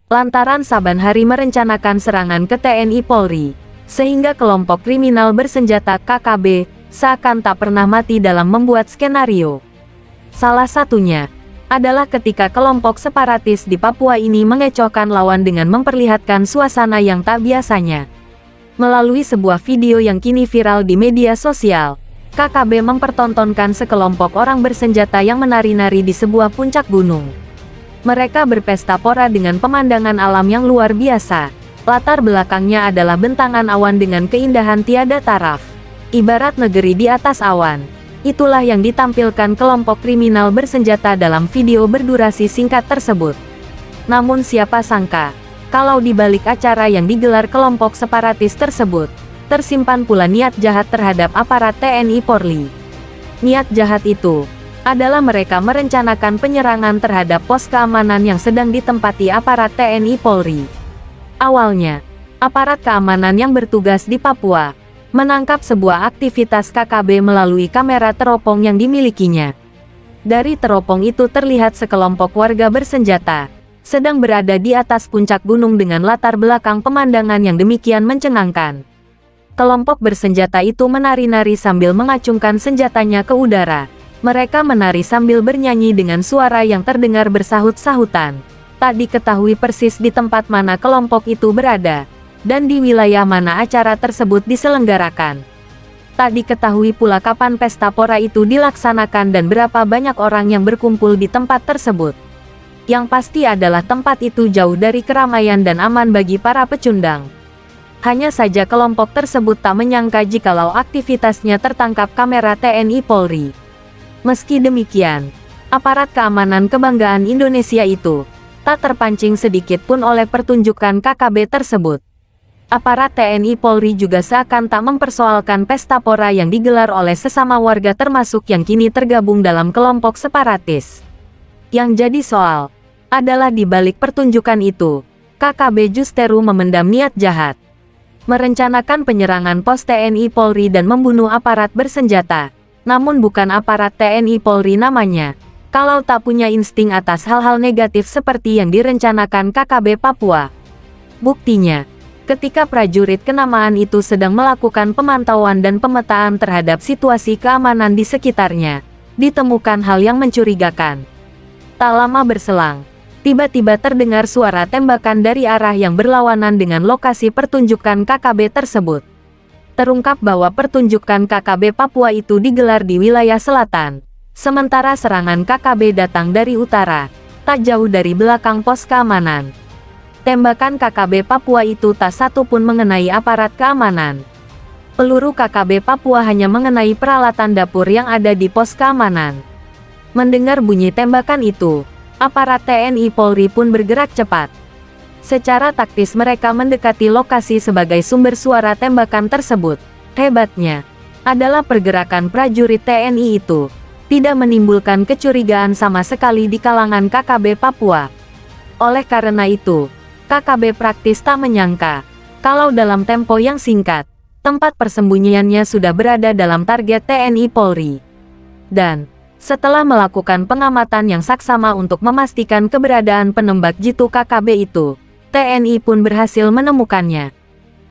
lantaran saban hari merencanakan serangan ke TNI Polri, sehingga kelompok kriminal bersenjata KKB seakan tak pernah mati dalam membuat skenario. Salah satunya adalah ketika kelompok separatis di Papua ini mengecohkan lawan dengan memperlihatkan suasana yang tak biasanya. Melalui sebuah video yang kini viral di media sosial, KKB mempertontonkan sekelompok orang bersenjata yang menari-nari di sebuah puncak gunung. Mereka berpesta pora dengan pemandangan alam yang luar biasa. Latar belakangnya adalah bentangan awan dengan keindahan tiada taraf. Ibarat negeri di atas awan. Itulah yang ditampilkan kelompok kriminal bersenjata dalam video berdurasi singkat tersebut. Namun siapa sangka, kalau di balik acara yang digelar kelompok separatis tersebut, tersimpan pula niat jahat terhadap aparat TNI Polri. Niat jahat itu adalah mereka merencanakan penyerangan terhadap pos keamanan yang sedang ditempati aparat TNI Polri. Awalnya, aparat keamanan yang bertugas di Papua menangkap sebuah aktivitas KKB melalui kamera teropong yang dimilikinya. Dari teropong itu terlihat sekelompok warga bersenjata sedang berada di atas puncak gunung dengan latar belakang pemandangan yang demikian mencengangkan. Kelompok bersenjata itu menari-nari sambil mengacungkan senjatanya ke udara. Mereka menari sambil bernyanyi dengan suara yang terdengar bersahut-sahutan. Tak diketahui persis di tempat mana kelompok itu berada, dan di wilayah mana acara tersebut diselenggarakan. Tak diketahui pula kapan pesta pora itu dilaksanakan dan berapa banyak orang yang berkumpul di tempat tersebut. Yang pasti adalah tempat itu jauh dari keramaian dan aman bagi para pecundang. Hanya saja kelompok tersebut tak menyangka jikalau aktivitasnya tertangkap kamera TNI Polri. Meski demikian, aparat keamanan kebanggaan Indonesia itu tak terpancing sedikit pun oleh pertunjukan KKB tersebut. Aparat TNI Polri juga seakan tak mempersoalkan pesta pora yang digelar oleh sesama warga termasuk yang kini tergabung dalam kelompok separatis. Yang jadi soal adalah di balik pertunjukan itu, KKB justeru memendam niat jahat. Merencanakan penyerangan pos TNI Polri dan membunuh aparat bersenjata. Namun bukan aparat TNI Polri namanya, kalau tak punya insting atas hal-hal negatif seperti yang direncanakan KKB Papua. Buktinya, ketika prajurit kenamaan itu sedang melakukan pemantauan dan pemetaan terhadap situasi keamanan di sekitarnya, ditemukan hal yang mencurigakan. Tak lama berselang, tiba-tiba terdengar suara tembakan dari arah yang berlawanan dengan lokasi pertunjukan KKB tersebut. Terungkap bahwa pertunjukan KKB Papua itu digelar di wilayah selatan, sementara serangan KKB datang dari utara, tak jauh dari belakang pos keamanan. Tembakan KKB Papua itu tak satu pun mengenai aparat keamanan. Peluru KKB Papua hanya mengenai peralatan dapur yang ada di pos keamanan. Mendengar bunyi tembakan itu, aparat TNI Polri pun bergerak cepat. Secara taktis mereka mendekati lokasi sebagai sumber suara tembakan tersebut. Hebatnya adalah pergerakan prajurit TNI itu tidak menimbulkan kecurigaan sama sekali di kalangan KKB Papua. Oleh karena itu, KKB praktis tak menyangka kalau dalam tempo yang singkat, tempat persembunyiannya sudah berada dalam target TNI Polri. Dan setelah melakukan pengamatan yang saksama untuk memastikan keberadaan penembak jitu KKB itu, TNI pun berhasil menemukannya.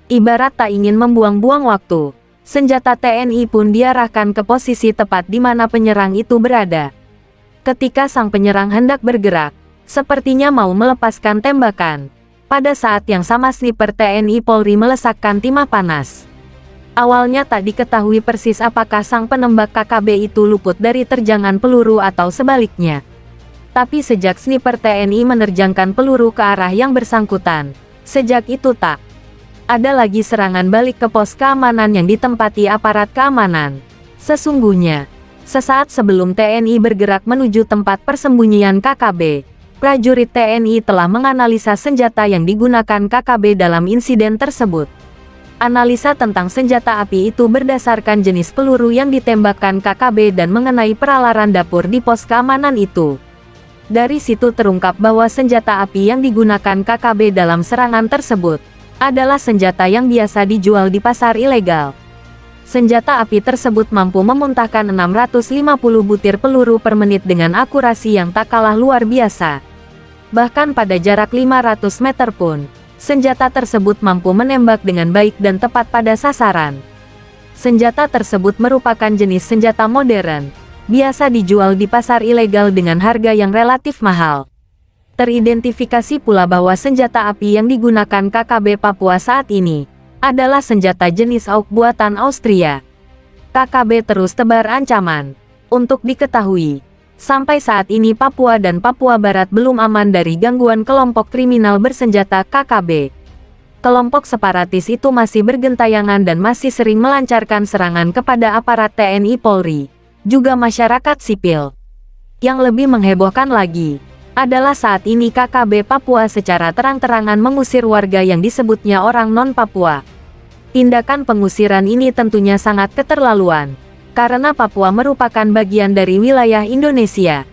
Ibarat tak ingin membuang-buang waktu, senjata TNI pun diarahkan ke posisi tepat di mana penyerang itu berada. Ketika sang penyerang hendak bergerak, sepertinya mau melepaskan tembakan. Pada saat yang sama sniper TNI Polri melesakkan timah panas. Awalnya tak diketahui persis apakah sang penembak KKB itu luput dari terjangan peluru atau sebaliknya. Tapi sejak sniper TNI menerjangkan peluru ke arah yang bersangkutan, sejak itu tak ada lagi serangan balik ke pos keamanan yang ditempati aparat keamanan. Sesungguhnya, sesaat sebelum TNI bergerak menuju tempat persembunyian KKB, prajurit TNI telah menganalisa senjata yang digunakan KKB dalam insiden tersebut. Analisa tentang senjata api itu berdasarkan jenis peluru yang ditembakkan KKB dan mengenai peralaran dapur di pos keamanan itu. Dari situ terungkap bahwa senjata api yang digunakan KKB dalam serangan tersebut adalah senjata yang biasa dijual di pasar ilegal. Senjata api tersebut mampu memuntahkan 650 butir peluru per menit dengan akurasi yang tak kalah luar biasa. Bahkan pada jarak 500 meter pun, senjata tersebut mampu menembak dengan baik dan tepat pada sasaran. Senjata tersebut merupakan jenis senjata modern, biasa dijual di pasar ilegal dengan harga yang relatif mahal. Teridentifikasi pula bahwa senjata api yang digunakan KKB Papua saat ini adalah senjata jenis AUK buatan Austria. KKB terus tebar ancaman. Untuk diketahui, sampai saat ini Papua dan Papua Barat belum aman dari gangguan kelompok kriminal bersenjata KKB. Kelompok separatis itu masih bergentayangan dan masih sering melancarkan serangan kepada aparat TNI Polri, juga masyarakat sipil. Yang lebih menghebohkan lagi, adalah saat ini KKB Papua secara terang-terangan mengusir warga yang disebutnya orang non-Papua. Tindakan pengusiran ini tentunya sangat keterlaluan, karena Papua merupakan bagian dari wilayah Indonesia.